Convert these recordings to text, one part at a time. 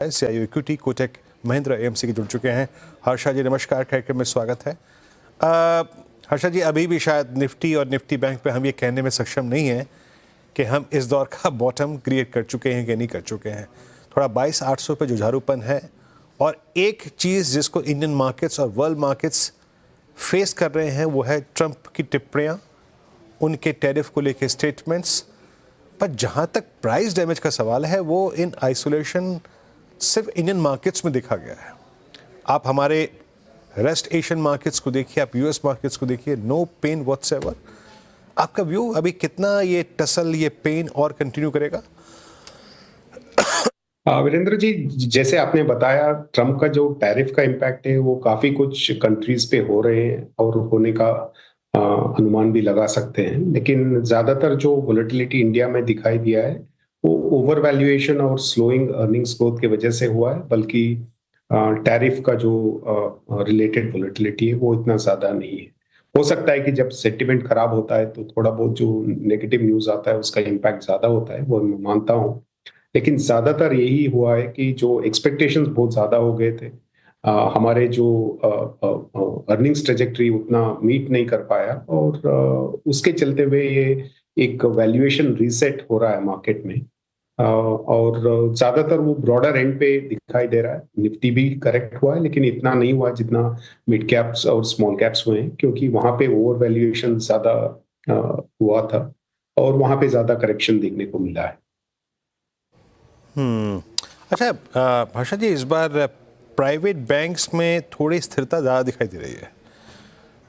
CIO equity Kotak Mahindra AMC के जुड़ चुके हैं। हर्षा जी नमस्कार, कार्यक्रम में स्वागत है। हर्षा जी, अभी भी शायद निफ्टी और निफ्टी बैंक पे हम ये कहने में सक्षम नहीं हैं कि हम इस दौर का बॉटम क्रिएट कर चुके हैं कि नहीं कर चुके हैं। थोड़ा 22,800 पे जुझारूपन है और एक चीज़ जिसको इंडियन मार्केट्स और वर्ल्ड मार्केट्स फेस कर रहे हैं वो है ट्रंप की टिप्पणियाँ, उनके टैरिफ को लेके स्टेटमेंट्स। पर जहाँ तक प्राइस डैमेज का सवाल है वो इन आइसोलेशन सिर्फ इंडियन मार्केट्स में देखा गया है। आप हमारे रेस्ट एशियन मार्केट्स को देखिए, आप यूएस मार्केट्स को देखिए, नो पेन व्हाट्सएवर। आपका व्यू अभी कितना ये टसल, ये पेन और कंटिन्यू करेगा? वीरेंद्र जी, जैसे आपने बताया, ट्रम्प का जो टैरिफ का इम्पैक्ट है वो काफी कुछ कंट्रीज पे हो रहे हैं और होने का अनुमान भी लगा सकते हैं। लेकिन ज्यादातर जो वोलेटिलिटी इंडिया में दिखाई दिया है वो ओवर वैल्यूएशन और स्लोइंग अर्निंग्स ग्रोथ की वजह से हुआ है, बल्कि टैरिफ का जो रिलेटेड वोलेटिलिटी है वो इतना ज्यादा नहीं है। हो सकता है कि जब सेंटिमेंट खराब होता है तो थोड़ा बहुत जो नेगेटिव न्यूज आता है उसका इम्पैक्ट ज्यादा होता है, वो मैं मानता हूँ। लेकिन ज्यादातर यही हुआ है कि जो एक्सपेक्टेशंस बहुत ज्यादा हो गए थे, हमारे जो अर्निंग्स ट्रेजेक्टरी उतना मीट नहीं कर पाया और उसके चलते हुए ये एक वैल्यूएशन रीसेट हो रहा है मार्केट में। और ज्यादातर वो ब्रॉडर एंड पे दिखाई दे रहा है। निफ्टी भी करेक्ट हुआ है लेकिन इतना नहीं हुआ जितना मिड कैप्स और स्मॉल कैप्स हुए हैं, क्योंकि वहां पे ओवर वैल्यूएशन ज्यादा हुआ था और वहां पे ज्यादा करेक्शन देखने को मिला है। अच्छा हर्षा जी, इस बार प्राइवेट बैंक्स में थोड़ी स्थिरता ज़्यादा दिखाई दे रही है।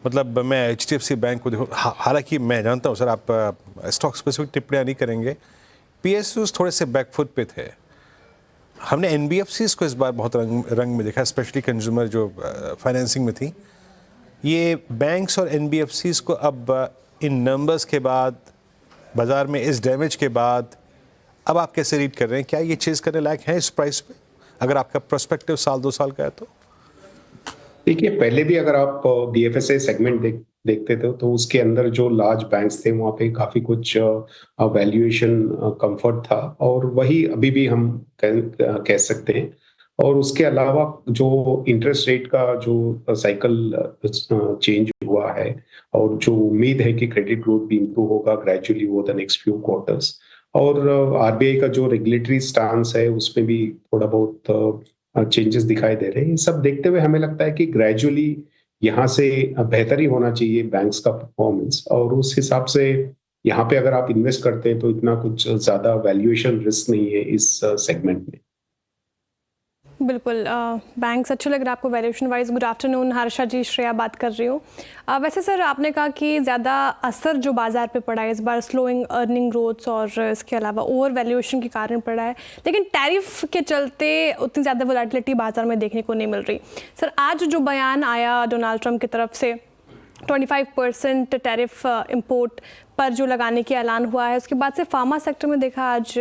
मतलब मैं HDFC बैंक को देखो, हालांकि मैं जानता हूँ सर आप स्टॉक स्पेसिफिक टिप्पणियाँ नहीं करेंगे, PSUs थोड़े से बैकफुट पे थे। हमने NBFCs को इस बार बहुत रंग में देखा, स्पेशली कंज्यूमर जो फाइनेंसिंग में थी। ये बैंक्स और NBFCs को अब इन नंबर्स के बाद, बाज़ार में इस डैमेज के बाद, अब आप कैसे रीड कर रहे हैं? क्या ये चीज़ करने लायक है इस प्राइस पे, अगर आपका प्रोस्पेक्टिव साल 2 साल का है तो? देखिए, पहले भी अगर आप BFSI सेगमेंट देखते थे तो उसके अंदर जो लार्ज बैंक्स थे वहाँ पे काफी कुछ वैल्यूएशन कंफर्ट था, और वही अभी भी हम कह सकते हैं। और उसके अलावा जो इंटरेस्ट रेट का जो साइकिल चेंज हुआ है और जो उम्मीद है कि क्रेडिट ग्रोथ भी इंप्रूव होगा gradually over the next few quarters, और RBI का जो रेगुलेटरी स्टांस है उसमें भी थोड़ा बहुत चेंजेस दिखाई दे रहे हैं। ये सब देखते हुए हमें लगता है कि ग्रेजुअली यहाँ से बेहतर ही होना चाहिए बैंक्स का परफॉर्मेंस, और उस हिसाब से यहाँ पे अगर आप इन्वेस्ट करते हैं तो इतना कुछ ज्यादा वैल्यूएशन रिस्क नहीं है इस सेगमेंट में। बिल्कुल, बैंक्स अच्छे लग रहा है आपको valuation wise. Good afternoon Harsha ji, Shreya बात कर रही हूँ। वैसे सर, आपने कहा कि ज़्यादा असर जो बाजार पे पड़ा है इस बार स्लोइंग अर्निंग ग्रोथ्स और इसके अलावा ओवर वैल्यूएशन के कारण पड़ा है, लेकिन टैरिफ के चलते उतनी ज़्यादा वोलेटिलिटी बाजार में देखने को नहीं मिल रही। सर, आज जो बयान आया डोनाल्ड ट्रंप की तरफ से 25% टैरिफ इंपोर्ट पर जो लगाने की ऐलान हुआ है, उसके बाद से फार्मा सेक्टर में देखा आज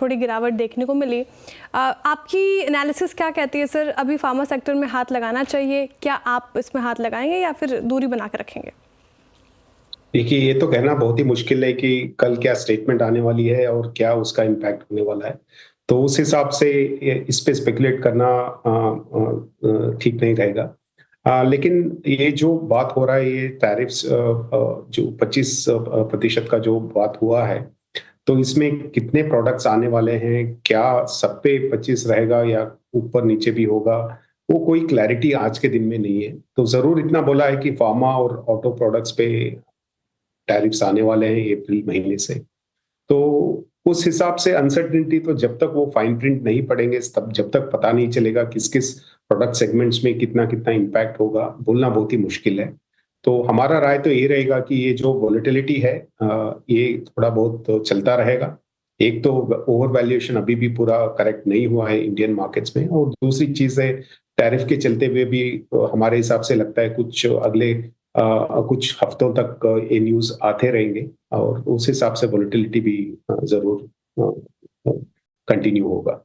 थोड़ी गिरावट देखने को मिली। आपकी एनालिसिस क्या कहती है सर, अभी फार्मा सेक्टर में हाथ लगाना चाहिए? क्या आप इसमें हाथ लगाएंगे या फिर दूरी बना के रखेंगे? देखिए, ये तो कहना बहुत ही मुश्किल है कि कल क्या स्टेटमेंट आने वाली है और क्या उसका इम्पैक्ट होने वाला है। तो उस हिसाब से इस पे स्पेकुलेट करना ठीक नहीं रहेगा। लेकिन ये जो बात हो रहा है, ये टैरिफ्स जो 25% का जो बात हुआ है, तो इसमें कितने प्रोडक्ट्स आने वाले हैं, क्या सब पे 25 रहेगा या ऊपर नीचे भी होगा, वो कोई क्लैरिटी आज के दिन में नहीं है। तो जरूर इतना बोला है कि फार्मा और ऑटो प्रोडक्ट्स पे टैरिफ्स आने वाले हैं अप्रैल महीने से। तो उस हिसाब से अनसर्टेनिटी, तो जब तक वो फाइन प्रिंट नहीं पड़ेंगे, तब जब तक पता नहीं चलेगा किस किस प्रोडक्ट सेगमेंट्स में कितना कितना इम्पैक्ट होगा, बोलना बहुत ही मुश्किल है। तो हमारा राय तो ये रहेगा कि ये जो वोलेटिलिटी है ये थोड़ा बहुत चलता रहेगा। एक तो ओवर वैल्यूएशन अभी भी पूरा करेक्ट नहीं हुआ है इंडियन मार्केट्स में, और दूसरी चीज है टैरिफ के चलते हुए भी हमारे हिसाब से लगता है कुछ अगले कुछ हफ्तों तक ये न्यूज आते रहेंगे, और उस हिसाब से वोलेटिलिटी भी जरूर कंटिन्यू होगा।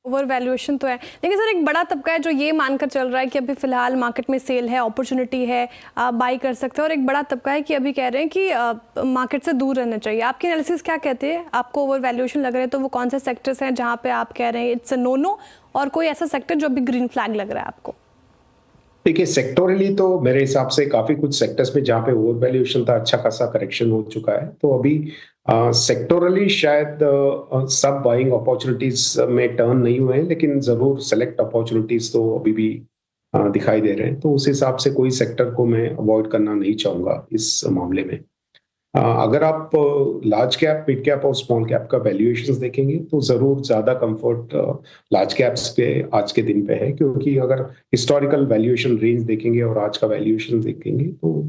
ओवर वैल्यूएशन तो है, लेकिन सर एक बड़ा तबका है जो ये मानकर चल रहा है कि अभी फिलहाल मार्केट में सेल है, अपॉर्चुनिटी है, आप बाई कर सकते हैं, और एक बड़ा तबका है कि अभी कह रहे हैं कि मार्केट से दूर रहना चाहिए। आपकी एनालिसिस क्या कहते हैं? आपको ओवर वैल्यूएशन लग रहे हैं तो वो कौन से सेक्टर्स हैं जहाँ पे आप कह रहे हैं इट्स अ नो, और कोई ऐसा सेक्टर जो अभी ग्रीन फ्लैग लग रहा है आपको? देखिए, सेक्टोरली तो मेरे हिसाब से काफी कुछ सेक्टर्स में जहाँ पे ओवर वैल्यूएशन था, अच्छा खासा करेक्शन हो चुका है। तो अभी सेक्टोरली शायद सब बाइंग अपॉर्चुनिटीज में टर्न नहीं हुए हैं, लेकिन जरूर सेलेक्ट अपॉर्चुनिटीज तो अभी भी दिखाई दे रहे हैं। तो उस हिसाब से कोई सेक्टर को मैं अवॉइड करना नहीं चाहूंगा इस मामले में। अगर आप लार्ज कैप, मिड कैप और स्मॉल कैप का वैल्यूएशंस देखेंगे तो जरूर ज्यादा कंफर्ट लार्ज कैप्स पे आज के दिन पे है, क्योंकि अगर हिस्टोरिकल वैल्यूएशन रेंज देखेंगे और आज का वैल्यूएशन देखेंगे तो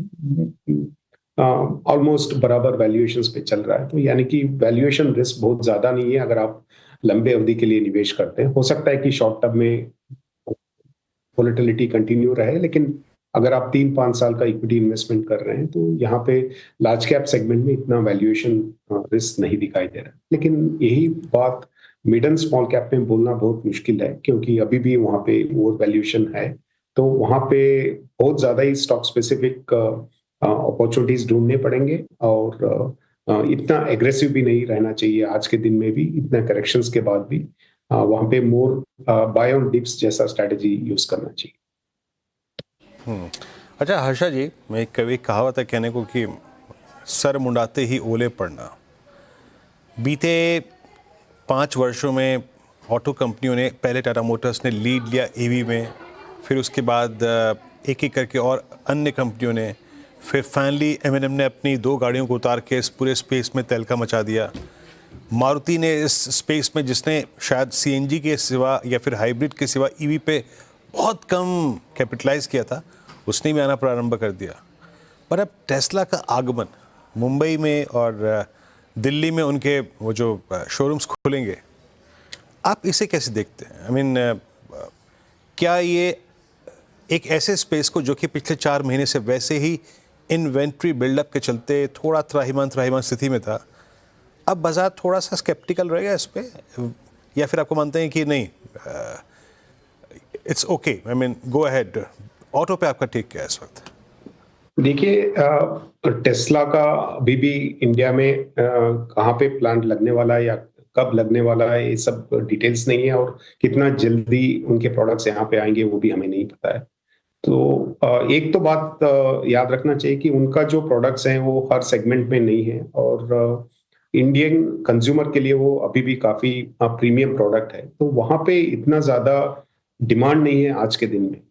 ऑलमोस्ट बराबर वैल्यूएशंस पे चल रहा है। तो यानी कि वैल्यूएशन रिस्क बहुत ज्यादा नहीं है अगर आप लंबे अवधि के लिए निवेश करते हैं। हो सकता है कि शॉर्ट टर्म में वोलेटिलिटी कंटिन्यू रहे, लेकिन अगर आप 3-5 साल का इक्विटी इन्वेस्टमेंट कर रहे हैं तो यहाँ पे लार्ज कैप सेगमेंट में इतना वैल्यूएशन रिस्क नहीं दिखाई दे रहा है। लेकिन यही बात मिड एंड स्मॉल कैप में बोलना बहुत मुश्किल है, क्योंकि अभी भी वहाँ पे ओवर वैल्यूएशन है। तो वहाँ पे बहुत ज्यादा ही स्टॉक स्पेसिफिक अपॉर्चुनिटीज ढूंढने पड़ेंगे, और इतना एग्रेसिव भी नहीं रहना चाहिए आज के दिन में भी, इतना करेक्शंस के बाद भी वहाँ पे मोर बाय ऑन डिप्स जैसा स्ट्रैटेजी यूज करना चाहिए। अच्छा हर्षा जी, मैं कभी कहावत है कहने को कि सर मुंडाते ही ओले पड़ना। बीते 5 वर्षों में ऑटो कंपनियों ने, पहले टाटा मोटर्स ने लीड लिया ईवी में, फिर उसके बाद एक एक करके और अन्य कंपनियों ने, फिर फाइनली M&M ने अपनी 2 गाड़ियों को उतार के इस पूरे स्पेस में तहलका मचा दिया। मारुति ने इस स्पेस में, जिसने शायद CNG के सिवा या फिर हाइब्रिड के सिवा ईवी पे बहुत कम कैपिटलाइज किया था, उसने भी आना प्रारंभ कर दिया। पर अब टेस्ला का आगमन मुंबई में और दिल्ली में उनके वो जो शोरूम्स खुलेंगे, आप इसे कैसे देखते हैं? आई मीन, क्या ये एक ऐसे स्पेस को जो कि पिछले 4 महीने से वैसे ही इन्वेंट्री बिल्डअप के चलते थोड़ा त्राहिमाम स्थिति में था, अब बाजार थोड़ा सा स्केप्टिकल रहेगा इस पे, या फिर आपको मानते हैं कि नहीं, it's okay, I mean go ahead? Auto पे आपका टेक क्या है इस वक्त? देखिए, टेस्ला का अभी भी इंडिया में कहाँ पे प्लांट लगने वाला है या कब लगने वाला है, ये सब डिटेल्स नहीं है, और कितना जल्दी उनके प्रोडक्ट्स यहाँ पे आएंगे वो भी हमें नहीं पता है। तो एक तो बात याद रखना चाहिए कि उनका जो प्रोडक्ट्स हैं वो हर सेगमेंट में नहीं है, और इंडियन कंज्यूमर के लिए वो अभी भी काफी प्रीमियम प्रोडक्ट है। तो वहां पे इतना ज्यादा डिमांड नहीं है आज के दिन में।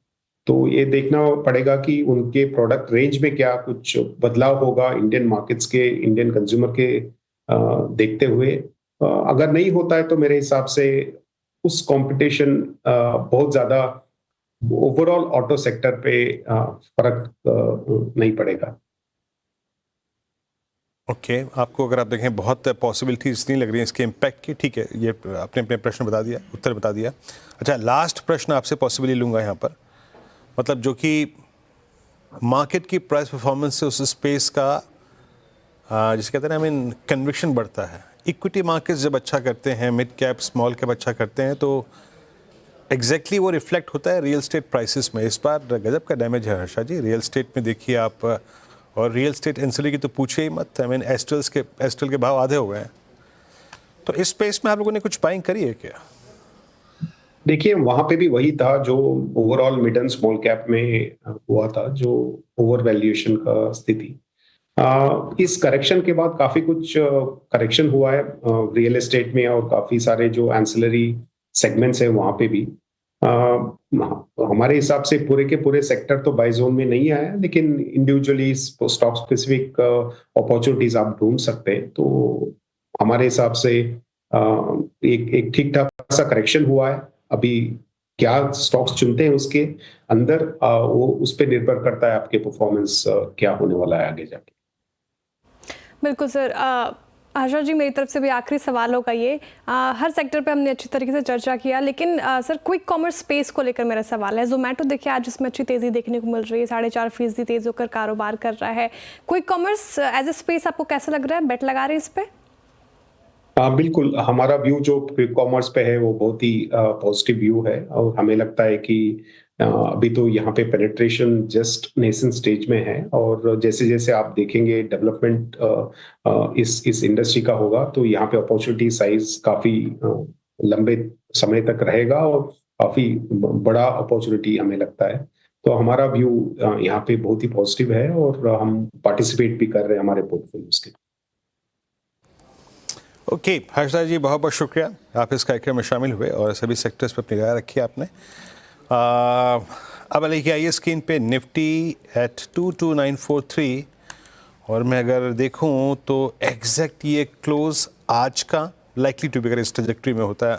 तो ये देखना पड़ेगा कि उनके प्रोडक्ट रेंज में क्या कुछ बदलाव होगा इंडियन मार्केट्स के, इंडियन कंज्यूमर के देखते हुए। अगर नहीं होता है तो मेरे हिसाब से उस कंपटीशन बहुत ज्यादा ओवरऑल ऑटो सेक्टर पे फर्क नहीं पड़ेगा। ओके, आपको अगर आप देखें बहुत पॉसिबिलिटीज नहीं लग रही हैं इसके इम्पैक्ट की, ठीक है, ये आपने अपने प्रश्न बता दिया, उत्तर बता दिया। अच्छा, लास्ट प्रश्न आपसे पॉसिबली लूँगा यहाँ पर, मतलब जो कि मार्केट की प्राइस परफॉर्मेंस से उस स्पेस का जिसे कहते हैं ना, आई मीन कन्विक्शन बढ़ता है। इक्विटी मार्केट्स जब अच्छा करते हैं, मिड कैप स्मॉल कैप अच्छा करते हैं, तो एग्जैक्टली वो रिफ्लेक्ट होता है रियल स्टेट प्राइसेस में। इस बार गजब का डैमेज है हर्षा जी रियल स्टेट में, देखिए आप, और रियल स्टेट एंसिलरी की तो पूछे ही मत। आई मीन एस्ट्रल के भाव आधे हो गए हैं। तो इस स्पेस में आप लोगों ने कुछ बाइंग करी है क्या? देखिए, वहां पे भी वही था जो overall mid and small cap में हुआ था, जो ओवर वैल्यूएशन का स्थिति। इस करेक्शन के बाद काफी कुछ करेक्शन हुआ है रियल एस्टेट में, और काफी सारे जो एंसिलरी सेगमेंट्स है वहां पे भी हमारे हिसाब से पूरे के पूरे सेक्टर तो बाय जोन में नहीं आया, लेकिन इंडिविजुअली स्टॉक स्पेसिफिक अपॉर्चुनिटीज आप ढूंढ सकते हैं। तो हमारे हिसाब से एक ठीक ठाक सा करेक्शन हुआ है। अभी क्या स्टॉक्स चुनते हैं उसके अंदर वो उस पर निर्भर करता है आपके परफॉर्मेंस क्या होने वाला है आगे जाके। बिल्कुल सर। आशा जी, मेरी तरफ से भी आखिरी सवाल होगा ये। हर सेक्टर पे हमने अच्छी तरीके से चर्चा किया, लेकिन सर क्विक कॉमर्स स्पेस को लेकर मेरा सवाल है। जोमेटो देखिए आज इसमें अच्छी तेज़ी देखने को मिल रही है, 4.5% तेज़ होकर कारोबार कर रहा है। Quick commerce as a space आपको कैसा लग रहा है? बेट लगा रहे हैं इस पर? बिल्कुल, हमारा व्यू जो क्विक कॉमर्स पे है वो बहुत ही पॉजिटिव व्यू है और हमें लगता है कि अभी तो यहाँ पे पेनिट्रेशन जस्ट नेसेंट स्टेज में है और जैसे-जैसे आप देखेंगे डेवलपमेंट इस इंडस्ट्री का होगा तो यहाँ पे अपॉर्चुनिटी साइज़ काफ़ी लंबे समय तक रहेगा और काफ़ी ब बड़ा अपॉर्चुनिटी हमें लगता है। तो हमारा व्यू यहाँ पे बहुत ही पॉजिटिव है और हम पार्टिसिपेट भी कर रहे हैं हमारे पोर्टफोलियोज़ के। ओके हर्षदा जी, बहुत बहुत शुक्रिया, आप इस कार्यक्रम में शामिल हुए और सभी सेक्टर्स पर अपनी राय रखी आपने। अब लेके आइए स्क्रीन पे निफ्टी एट 22943 और मैं अगर देखूं तो एग्जैक्ट ये क्लोज आज का लाइकली टू बी अगर इस ट्रजेक्टरी में होता है